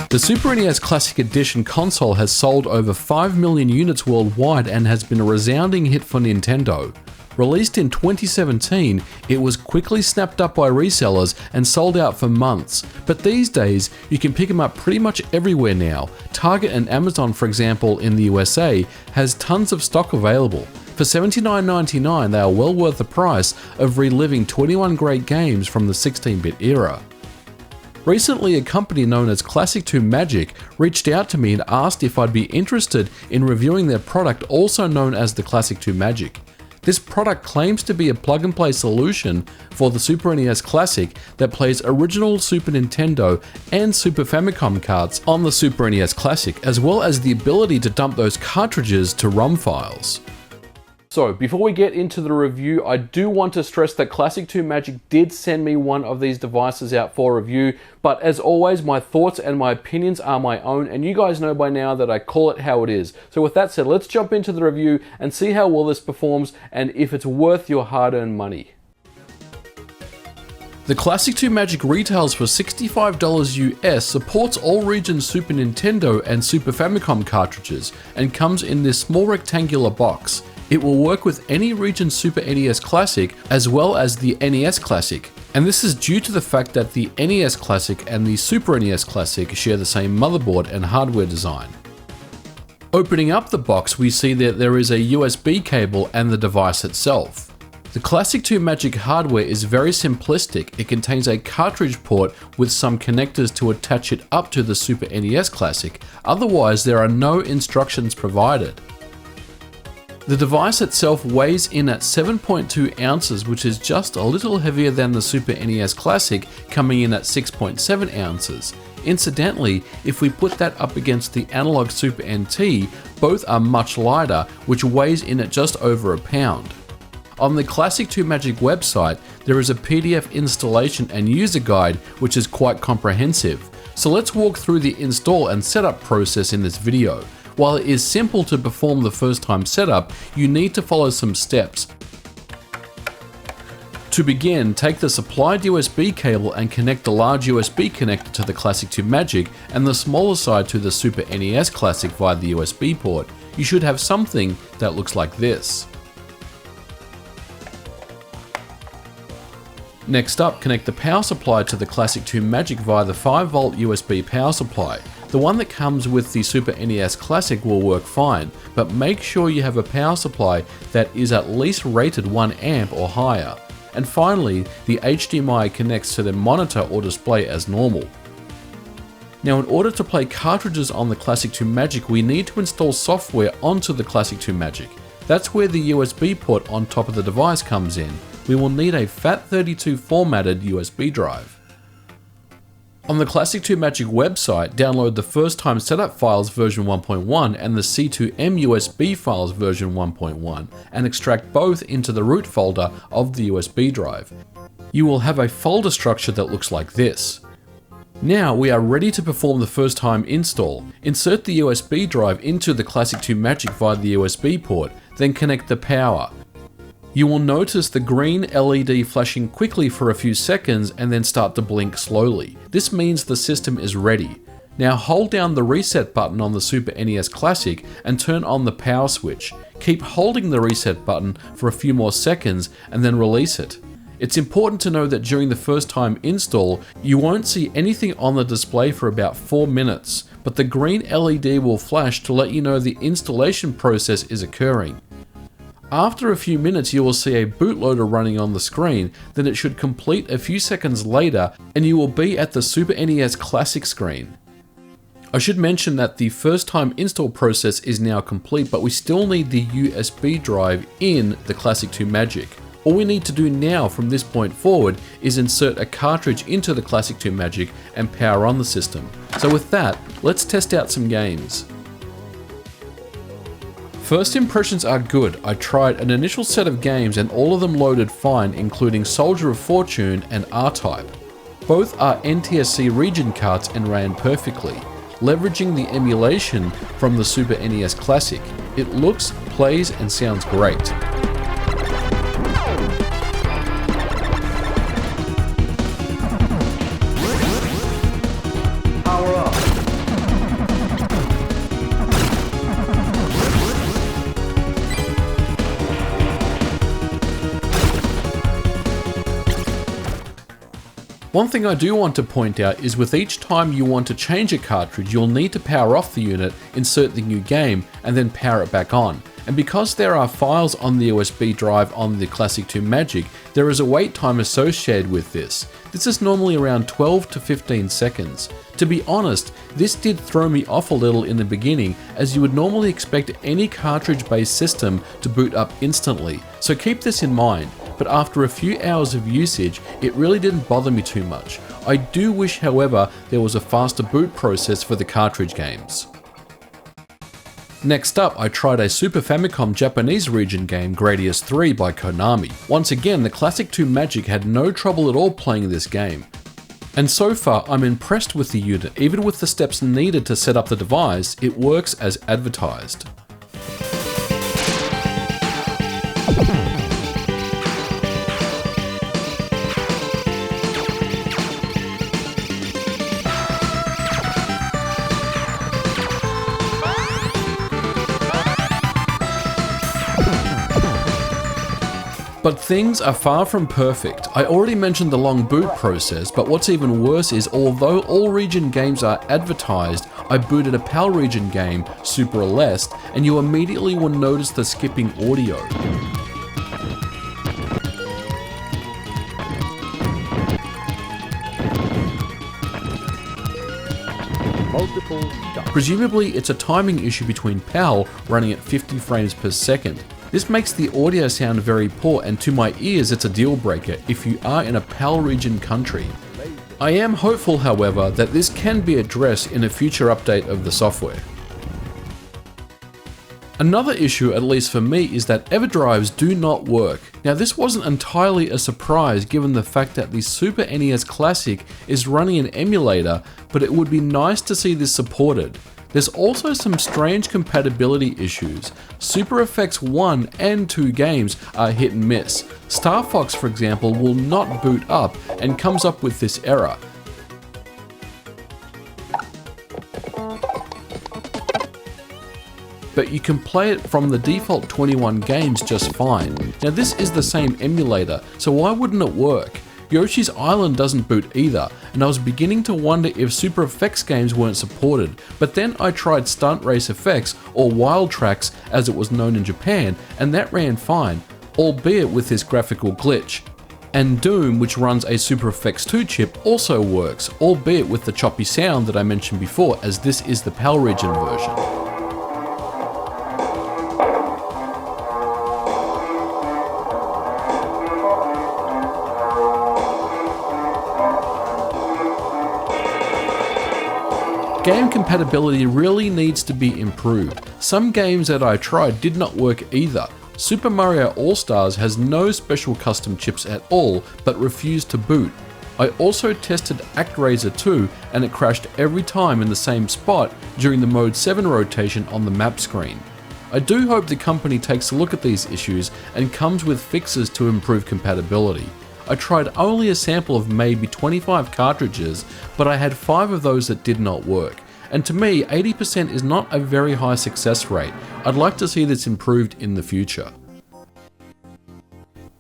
The Super NES Classic Edition console has sold over 5 million units worldwide and has been a resounding hit for Nintendo. Released in 2017, it was quickly snapped up by resellers and sold out for months, but these days you can pick them up pretty much everywhere now. Target and Amazon, for example, in the USA, has tons of stock available. For $79.99, they are well worth the price of reliving 21 great games from the 16-bit era. Recently, a company known as Classic2Magic reached out to me and asked if I'd be interested in reviewing their product, also known as the Classic2Magic. This product claims to be a plug-and-play solution for the Super NES Classic that plays original Super Nintendo and Super Famicom carts on the Super NES Classic, as well as the ability to dump those cartridges to ROM files. So, before we get into the review, I do want to stress that Classic2Magic did send me one of these devices out for review, but as always, my thoughts and my opinions are my own, and you guys know by now that I call it how it is. So with that said, let's jump into the review and see how well this performs and if it's worth your hard-earned money. The Classic2Magic retails for $65 US, supports all regions Super Nintendo and Super Famicom cartridges, and comes in this small rectangular box. It will work with any region Super NES Classic as well as the NES Classic, and this is due to the fact that the NES Classic and the Super NES Classic share the same motherboard and hardware design. Opening up the box, we see that there is a USB cable and the device itself. The Classic2Magic hardware is very simplistic. It contains a cartridge port with some connectors to attach it up to the Super NES Classic, otherwise there are no instructions provided. The device itself weighs in at 7.2 ounces, which is just a little heavier than the Super NES Classic, coming in at 6.7 ounces. Incidentally, if we put that up against the analog Super NT, both are much lighter, which weighs in at just over a pound. On the Classic2Magic website, there is a PDF installation and user guide, which is quite comprehensive. So let's walk through the install and setup process in this video. While it is simple to perform the first time setup, you need to follow some steps. To begin, take the supplied USB cable and connect the large USB connector to the Classic2Magic and the smaller side to the Super NES Classic via the USB port. You should have something that looks like this. Next up, connect the power supply to the Classic2Magic via the 5V USB power supply. The one that comes with the Super NES Classic will work fine, but make sure you have a power supply that is at least rated 1 amp or higher. And finally, the HDMI connects to the monitor or display as normal. Now, in order to play cartridges on the Classic2Magic, we need to install software onto the Classic2Magic. That's where the USB port on top of the device comes in. We will need a FAT32 formatted USB drive. On the Classic2Magic website, download the first time setup files version 1.1 and the C2M USB files version 1.1 and extract both into the root folder of the USB drive. You will have a folder structure that looks like this. Now we are ready to perform the first time install. Insert the USB drive into the Classic2Magic via the USB port, then connect the power. You will notice the green LED flashing quickly for a few seconds and then start to blink slowly. This means the system is ready. Now hold down the reset button on the Super NES Classic and turn on the power switch. Keep holding the reset button for a few more seconds and then release it. It's important to know that during the first time install, you won't see anything on the display for about 4 minutes, but the green LED will flash to let you know the installation process is occurring. After a few minutes, you will see a bootloader running on the screen, then it should complete a few seconds later and you will be at the Super NES Classic screen. I should mention that the first time install process is now complete, but we still need the USB drive in the Classic2Magic. All we need to do now from this point forward is insert a cartridge into the Classic2Magic and power on the system. So with that, let's test out some games. First impressions are good. I tried an initial set of games and all of them loaded fine, including Soldier of Fortune and R-Type. Both are NTSC region carts and ran perfectly, leveraging the emulation from the Super NES Classic. It looks, plays and sounds great. Power up. One thing I do want to point out is with each time you want to change a cartridge, you'll need to power off the unit, insert the new game, and then power it back on. And because there are files on the USB drive on the Classic2Magic, there is a wait time associated with this. This is normally around 12 to 15 seconds. To be honest, this did throw me off a little in the beginning, as you would normally expect any cartridge-based system to boot up instantly, so keep this in mind. But after a few hours of usage, it really didn't bother me too much. I do wish, however, there was a faster boot process for the cartridge games. Next up, I tried a Super Famicom Japanese region game, Gradius 3 by Konami. Once again, the Classic2Magic had no trouble at all playing this game. And so far, I'm impressed with the unit. Even with the steps needed to set up the device, it works as advertised. But things are far from perfect. I already mentioned the long boot process, but what's even worse is although all region games are advertised, I booted a PAL region game, Super Aleste, and you immediately will notice the skipping audio. Presumably it's a timing issue between PAL running at 50 frames per second. This makes the audio sound very poor, and to my ears it's a deal breaker if you are in a PAL region country. I am hopeful, however, that this can be addressed in a future update of the software. Another issue, at least for me, is that EverDrives do not work. Now this wasn't entirely a surprise given the fact that the Super NES Classic is running an emulator, but it would be nice to see this supported. There's also some strange compatibility issues. Super Effects 1 and 2 games are hit and miss. Star Fox, for example, will not boot up and comes up with this error. But you can play it from the default 21 games just fine. Now this is the same emulator, so why wouldn't it work? Yoshi's Island doesn't boot either, and I was beginning to wonder if Super Effects games weren't supported, but then I tried Stunt Race Effects, or Wild Tracks as it was known in Japan, and that ran fine, albeit with this graphical glitch. And Doom, which runs a Super Effects 2 chip, also works, albeit with the choppy sound that I mentioned before, as this is the PAL region version. Game compatibility really needs to be improved. Some games that I tried did not work either. Super Mario All-Stars has no special custom chips at all, but refused to boot. I also tested ActRaiser 2 and it crashed every time in the same spot during the Mode 7 rotation on the map screen. I do hope the company takes a look at these issues and comes with fixes to improve compatibility. I tried only a sample of maybe 25 cartridges, but I had 5 of those that did not work. And to me, 80% is not a very high success rate. I'd like to see this improved in the future.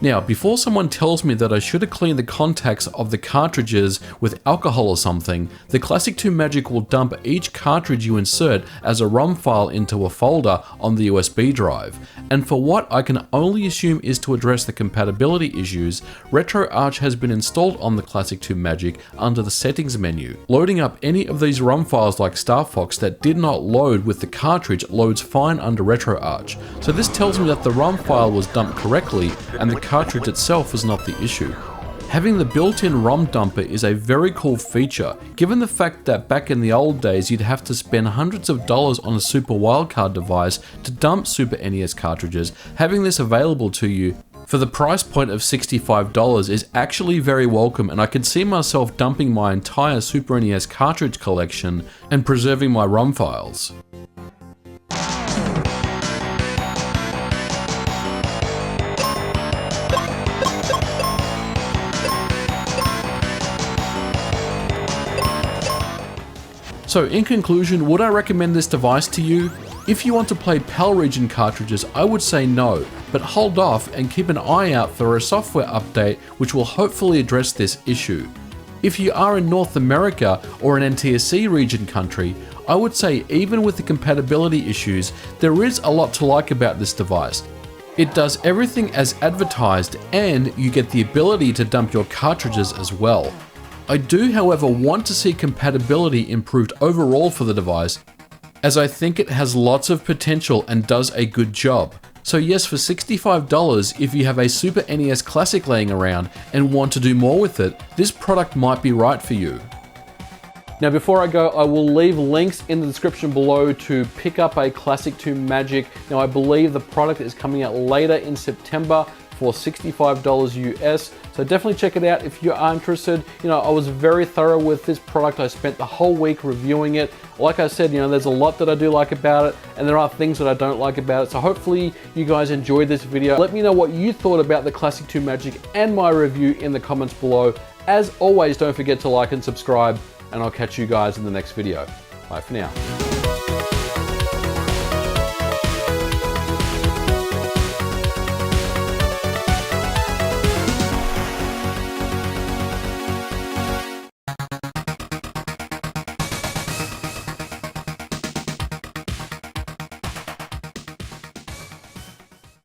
Now, before someone tells me that I should have cleaned the contacts of the cartridges with alcohol or something, the Classic2Magic will dump each cartridge you insert as a ROM file into a folder on the USB drive. And for what I can only assume is to address the compatibility issues, RetroArch has been installed on the Classic2Magic under the settings menu. Loading up any of these ROM files like Star Fox that did not load with the cartridge loads fine under RetroArch. So this tells me that the ROM file was dumped correctly and the cartridge itself was not the issue. Having the built-in ROM dumper is a very cool feature, given the fact that back in the old days you'd have to spend hundreds of dollars on a Super Wildcard device to dump Super NES cartridges. Having this available to you for the price point of $65 is actually very welcome, and I could see myself dumping my entire Super NES cartridge collection and preserving my ROM files. So in conclusion, would I recommend this device to you? If you want to play PAL region cartridges, I would say no, but hold off and keep an eye out for a software update which will hopefully address this issue. If you are in North America or an NTSC region country, I would say even with the compatibility issues, there is a lot to like about this device. It does everything as advertised, and you get the ability to dump your cartridges as well. I do, however, want to see compatibility improved overall for the device, as I think it has lots of potential and does a good job. So yes, for $65, if you have a Super NES Classic laying around and want to do more with it, this product might be right for you. Now before I go, I will leave links in the description below to pick up a Classic2Magic. Now I believe the product is coming out later in September for $65 US. So definitely check it out if you are interested. You know, I was very thorough with this product. I spent the whole week reviewing it. Like I said, you know, there's a lot that I do like about it, and there are things that I don't like about it. So hopefully you guys enjoyed this video. Let me know what you thought about the Classic2Magic and my review in the comments below. As always, don't forget to like and subscribe, and I'll catch you guys in the next video. Bye for now.